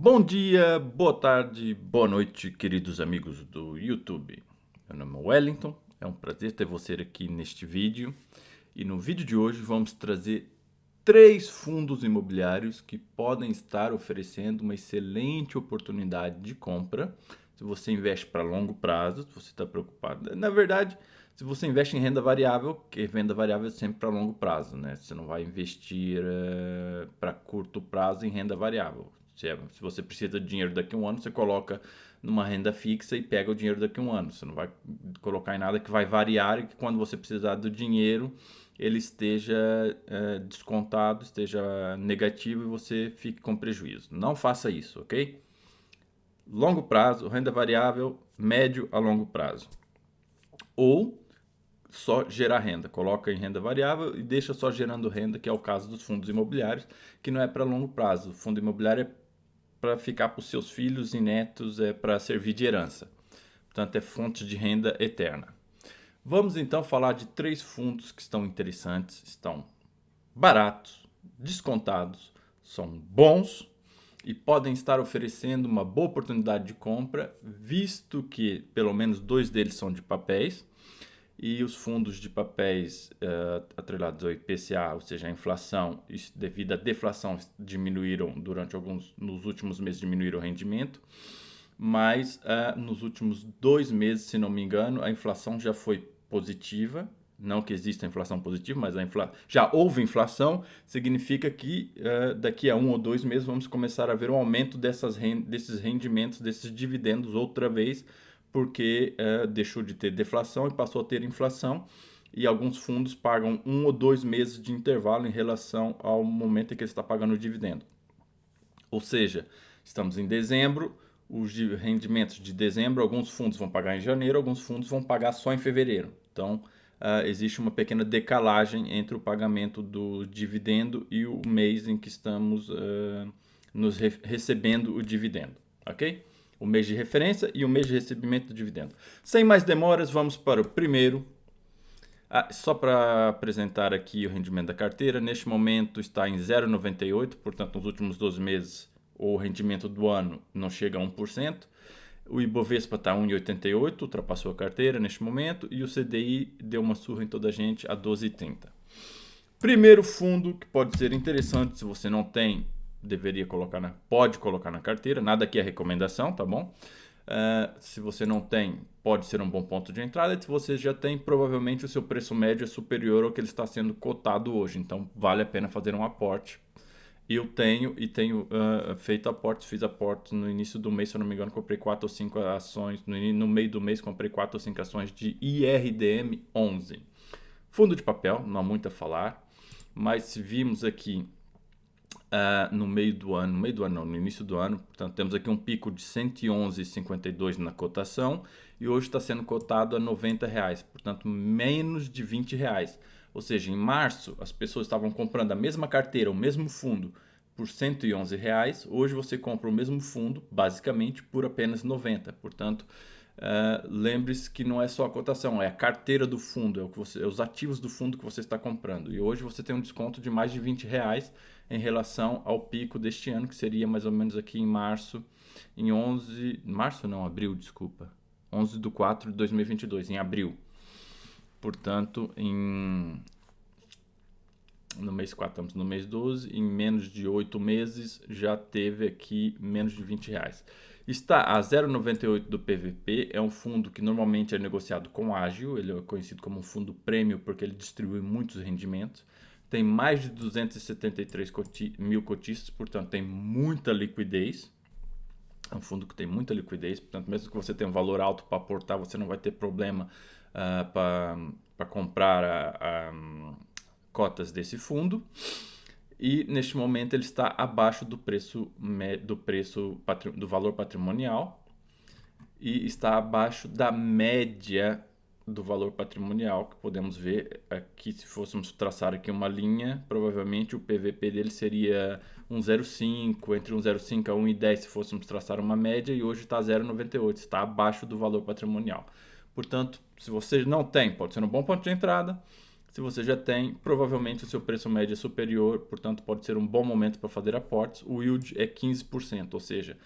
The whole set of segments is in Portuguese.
Bom dia, boa tarde, boa noite, queridos amigos do YouTube. Meu nome é Wellington, é um prazer ter você aqui neste vídeo. E no vídeo de hoje vamos trazer 3 fundos imobiliários que podem estar oferecendo uma excelente oportunidade de compra. Se você investe para longo prazo, se você está preocupado. Na verdade, se você investe em renda variável, que renda variável é sempre para longo prazo, né? Você não vai investir para curto prazo em renda variável. Se você precisa de dinheiro daqui a um ano, você coloca numa renda fixa e pega o dinheiro daqui a um ano. Você não vai colocar em nada que vai variar e que quando você precisar do dinheiro, ele esteja descontado, esteja negativo e você fique com prejuízo. Não faça isso, ok? Longo prazo, renda variável, médio a longo prazo. Ou só gerar renda. Coloca em renda variável e deixa só gerando renda, que é o caso dos fundos imobiliários, que não é para longo prazo. O fundo imobiliário é para ficar para os seus filhos e netos, é para servir de herança. Portanto, é fonte de renda eterna. Vamos então falar de 3 fundos que estão interessantes, estão baratos, descontados, são bons e podem estar oferecendo uma boa oportunidade de compra, visto que pelo menos 2 deles são de papéis e os fundos de papéis atrelados ao IPCA, ou seja, a inflação, devido à deflação, diminuíram nos últimos meses diminuíram o rendimento, mas nos últimos 2 meses, se não me engano, a inflação já foi positiva. Não que exista inflação positiva, mas já houve inflação, significa que daqui a 1 ou 2 meses vamos começar a ver um aumento desses rendimentos, desses dividendos outra vez, porque deixou de ter deflação e passou a ter inflação, e alguns fundos pagam 1 ou 2 meses de intervalo em relação ao momento em que ele está pagando o dividendo. Ou seja, estamos em dezembro, os rendimentos de dezembro, alguns fundos vão pagar em janeiro, alguns fundos vão pagar só em fevereiro. Então, existe uma pequena decalagem entre o pagamento do dividendo e o mês em que estamos recebendo o dividendo, ok? O mês de referência e o mês de recebimento do dividendo. Sem mais demoras, vamos para o primeiro. Só para apresentar aqui o rendimento da carteira, neste momento está em 0,98, portanto nos últimos 12 meses o rendimento do ano não chega a 1%. O Ibovespa está 1,88, ultrapassou a carteira neste momento, e o CDI deu uma surra em toda a gente a 12,30. Primeiro fundo que pode ser interessante, se você não tem, pode colocar na carteira, nada aqui é recomendação, tá bom? Se você não tem, pode ser um bom ponto de entrada. Se você já tem, provavelmente o seu preço médio é superior ao que ele está sendo cotado hoje, então vale a pena fazer um aporte. Eu tenho feito aportes, fiz aportes no início do mês, se eu não me engano, comprei 4 ou 5 ações, no meio do mês comprei 4 ou 5 ações de IRDM 11. Fundo de papel, não há muito a falar, mas se vimos aqui no início do ano, portanto temos aqui um pico de 111,52 na cotação e hoje está sendo cotado a R$ 90, portanto menos de R$ 20. Ou seja, em março as pessoas estavam comprando a mesma carteira, o mesmo fundo, por R$ 111. Hoje você compra o mesmo fundo, basicamente, por apenas 90. Portanto, lembre-se que não é só a cotação, é a carteira do fundo, é os ativos do fundo que você está comprando. E hoje você tem um desconto de mais de R$ 20 em relação ao pico deste ano, que seria mais ou menos aqui em março, abril, desculpa. 11/4/2022, em abril. Portanto, no mês 4, estamos no mês 12, em menos de 8 meses já teve aqui menos de R$ 20. Está a 0,98 do PVP, é um fundo que normalmente é negociado com ágil, ele é conhecido como um fundo prêmio porque ele distribui muitos rendimentos. Tem mais de 273 mil cotistas, portanto tem muita liquidez. É um fundo que tem muita liquidez, portanto mesmo que você tenha um valor alto para aportar, você não vai ter problema para comprar cotas desse fundo. E neste momento ele está abaixo do do valor patrimonial e está abaixo da média do valor patrimonial, que podemos ver aqui. Se fôssemos traçar aqui uma linha, provavelmente o PVP dele seria 1,05, entre 1,05 a 1,10 se fôssemos traçar uma média, e hoje está 0,98, está abaixo do valor patrimonial. Portanto, se você não tem, pode ser um bom ponto de entrada. Se você já tem, provavelmente o seu preço médio é superior, portanto pode ser um bom momento para fazer aportes. O yield é 15%, ou seja,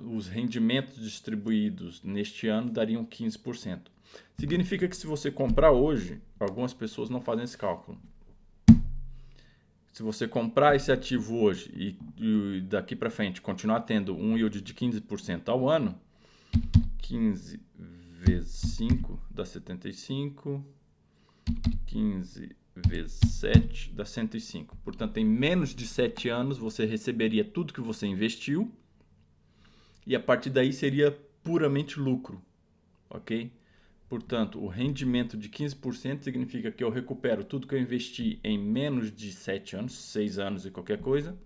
os rendimentos distribuídos neste ano dariam 15%. Significa que se você comprar hoje, algumas pessoas não fazem esse cálculo. Se você comprar esse ativo hoje e daqui para frente continuar tendo um yield de 15% ao ano, 15 vezes 5 dá 75, 15 vezes 7 dá 105. Portanto, em menos de 7 anos você receberia tudo que você investiu e a partir daí seria puramente lucro, ok? Portanto, o rendimento de 15% significa que eu recupero tudo que eu investi em menos de 7 anos, 6 anos e qualquer coisa.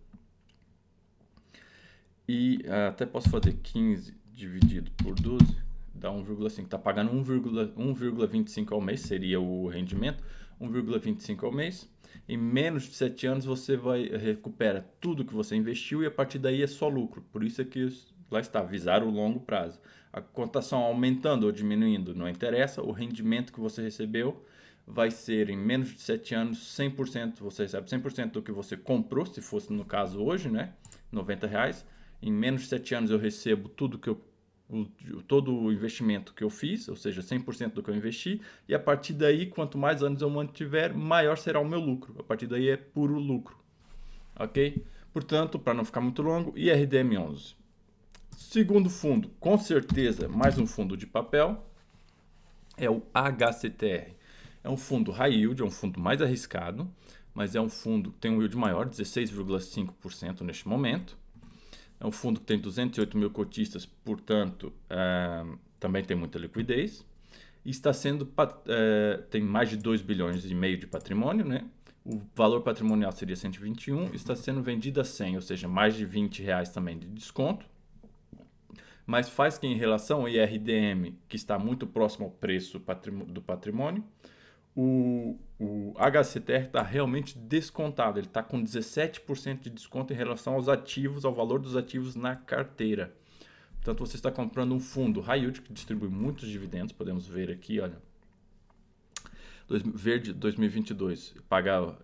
E até posso fazer 15 dividido por 12, dá 1,5. Está pagando 1,25 ao mês, seria o rendimento, 1,25 ao mês. Em menos de 7 anos você recupera tudo que você investiu e a partir daí é só lucro. Por isso é que lá está, visar o longo prazo. A cotação aumentando ou diminuindo não interessa, o rendimento que você recebeu vai ser em menos de 7 anos 100%, você recebe 100% do que você comprou, se fosse no caso hoje, né, R$90. Em menos de 7 anos eu recebo tudo que todo o investimento que eu fiz, ou seja, 100% do que eu investi, e a partir daí, quanto mais anos eu mantiver, maior será o meu lucro. A partir daí é puro lucro, ok? Portanto, para não ficar muito longo, IRDM11. Segundo fundo, com certeza, mais um fundo de papel, é o HCTR. É um fundo high yield, é um fundo mais arriscado, mas é um fundo que tem um yield maior, 16,5% neste momento. É um fundo que tem 208 mil cotistas, portanto, também tem muita liquidez. E está sendo, tem mais de 2 bilhões e meio de patrimônio, né? O valor patrimonial seria 121, está sendo vendido a 100, ou seja, mais de R$20 também de desconto. Mas faz que em relação ao IRDM, que está muito próximo ao preço do patrimônio, o HCTR está realmente descontado. Ele está com 17% de desconto em relação aos ativos, ao valor dos ativos na carteira. Portanto, você está comprando um fundo high yield que distribui muitos dividendos. Podemos ver aqui, olha. Verde 2022,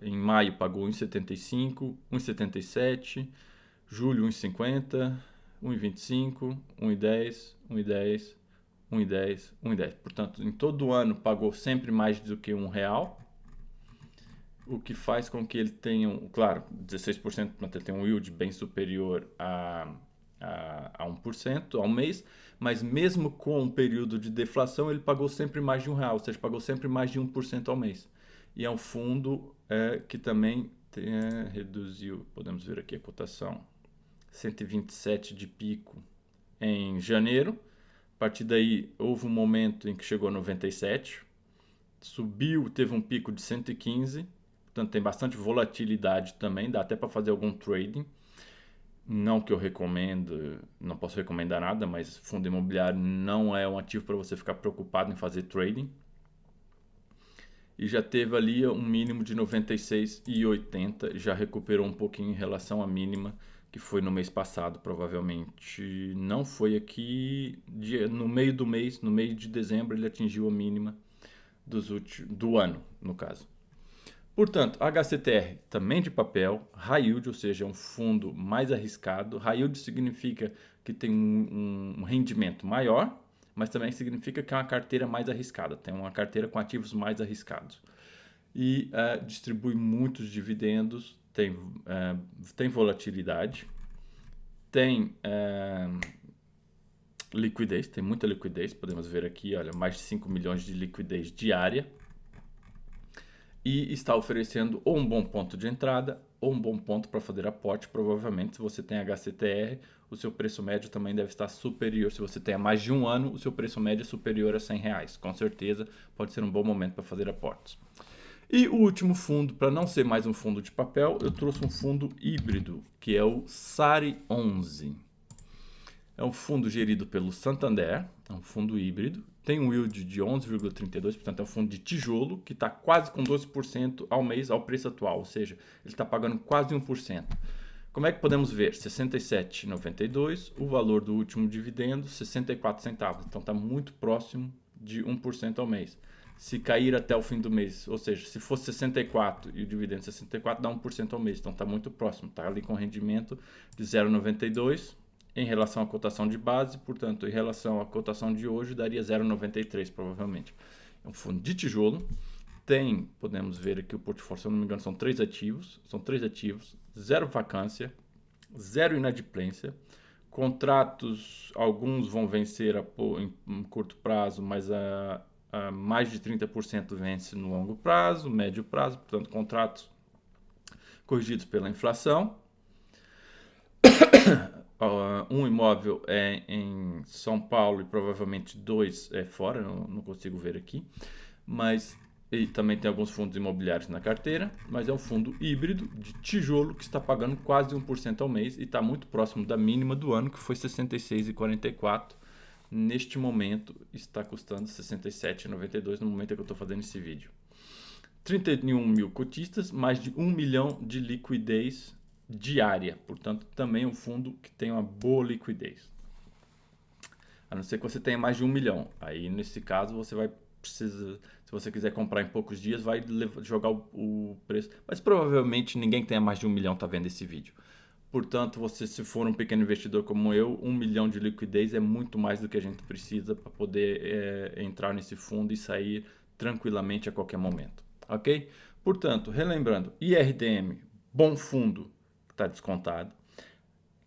em maio pagou 1,75, 1,77, julho 1,50, 1,25, 1,10, 1,10, 1,10, 1,10. Portanto, em todo ano pagou sempre mais do que R$1, o que faz com que ele tenha, claro, 16%, portanto, ele tem um yield bem superior a 1% ao mês, mas mesmo com um período de deflação, ele pagou sempre mais de R$1, ou seja, pagou sempre mais de 1% ao mês. E é um fundo que também reduziu, podemos ver aqui a cotação, 127 de pico em janeiro. A partir daí, houve um momento em que chegou a 97, subiu, teve um pico de 115, portanto tem bastante volatilidade também, dá até para fazer algum trading. Não que eu recomendo, não posso recomendar nada, mas fundo imobiliário não é um ativo para você ficar preocupado em fazer trading. E já teve ali um mínimo de 96,80, já recuperou um pouquinho em relação à mínima que foi no mês passado, provavelmente não foi aqui, no meio do mês, no meio de dezembro ele atingiu a mínima do ano, no caso. Portanto, HCTR também de papel, high yield, ou seja, um fundo mais arriscado. High yield significa que tem um rendimento maior, mas também significa que é uma carteira mais arriscada, tem uma carteira com ativos mais arriscados. E distribui muitos dividendos, tem volatilidade, tem liquidez, tem muita liquidez, podemos ver aqui, olha, mais de 5 milhões de liquidez diária. E está oferecendo ou um bom ponto de entrada ou um bom ponto para fazer aporte. Provavelmente, se você tem HCTR, o seu preço médio também deve estar superior. Se você tem há mais de um ano, o seu preço médio é superior a R$100. Com certeza, pode ser um bom momento para fazer aportes. E o último fundo, para não ser mais um fundo de papel, eu trouxe um fundo híbrido, que é o SARI11. É um fundo gerido pelo Santander, é um fundo híbrido, tem um yield de 11,32%, portanto é um fundo de tijolo que está quase com 12% ao mês ao preço atual, ou seja, ele está pagando quase 1%. Como é que podemos ver? R$ 67,92, o valor do último dividendo, 64 centavos, então está muito próximo de 1% ao mês. Se cair até o fim do mês, ou seja, se fosse 64 e o dividendo 64, dá 1% ao mês. Então está muito próximo, está ali com rendimento de 0,92 em relação à cotação de base, portanto, em relação à cotação de hoje, daria 0,93 provavelmente. É um fundo de tijolo. Podemos ver aqui o portfólio, se eu não me engano, são 3 ativos, 0 vacância, 0 inadimplência, contratos, alguns vão vencer em curto prazo, mas mais de 30% vence no longo prazo, médio prazo, portanto, contratos corrigidos pela inflação. Um imóvel é em São Paulo e provavelmente 2 é fora, não consigo ver aqui, mas e também tem alguns fundos imobiliários na carteira, mas é um fundo híbrido de tijolo que está pagando quase 1% ao mês e está muito próximo da mínima do ano, que foi 66,44. Neste momento está custando 67,92 no momento que eu estou fazendo esse vídeo. 31 mil cotistas, mais de 1 milhão de liquidez diária. Portanto, também é um fundo que tem uma boa liquidez. A não ser que você tenha mais de 1 milhão. Aí, nesse caso, você vai precisar... Se você quiser comprar em poucos dias, vai jogar o preço. Mas provavelmente ninguém que tenha mais de 1 milhão está vendo esse vídeo. Portanto, você, se for um pequeno investidor como eu, 1 milhão de liquidez é muito mais do que a gente precisa para poder entrar nesse fundo e sair tranquilamente a qualquer momento. Ok? Portanto, relembrando, IRDM, bom fundo, está descontado.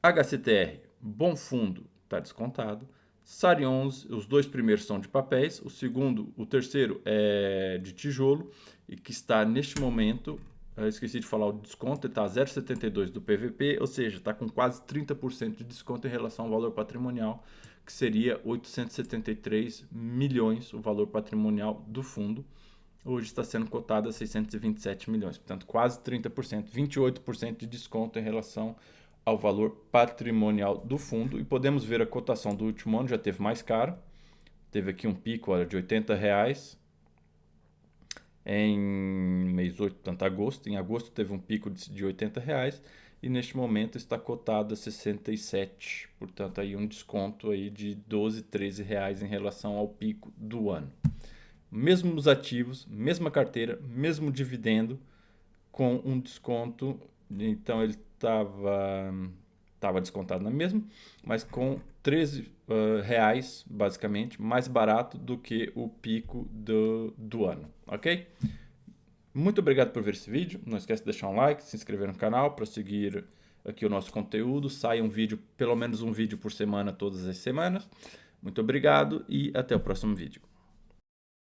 HCTR, bom fundo, está descontado. SARI 11, os 2 primeiros são de papéis, o terceiro é de tijolo e que está neste momento, eu esqueci de falar o desconto, ele está a 0,72 do PVP, ou seja, está com quase 30% de desconto em relação ao valor patrimonial, que seria 873 milhões o valor patrimonial do fundo. Hoje está sendo cotado a 627 milhões, portanto quase 30%, 28% de desconto em relação ao valor patrimonial do fundo. E podemos ver a cotação do último ano, já teve mais caro. Teve aqui um pico de R$80 em mês 8, portanto agosto. Em agosto teve um pico de R$80 e neste momento está cotado a 67. Portanto, aí um desconto aí de 12, 13 reais em relação ao pico do ano. Mesmos ativos, mesma carteira, mesmo dividendo, com um desconto. Então ele estava descontado na mesma, mas com 13 reais, basicamente, mais barato do que o pico do ano, ok? Muito obrigado por ver esse vídeo. Não esquece de deixar um like, se inscrever no canal para seguir aqui o nosso conteúdo. Sai um vídeo, pelo menos um vídeo por semana, todas as semanas. Muito obrigado e até o próximo vídeo.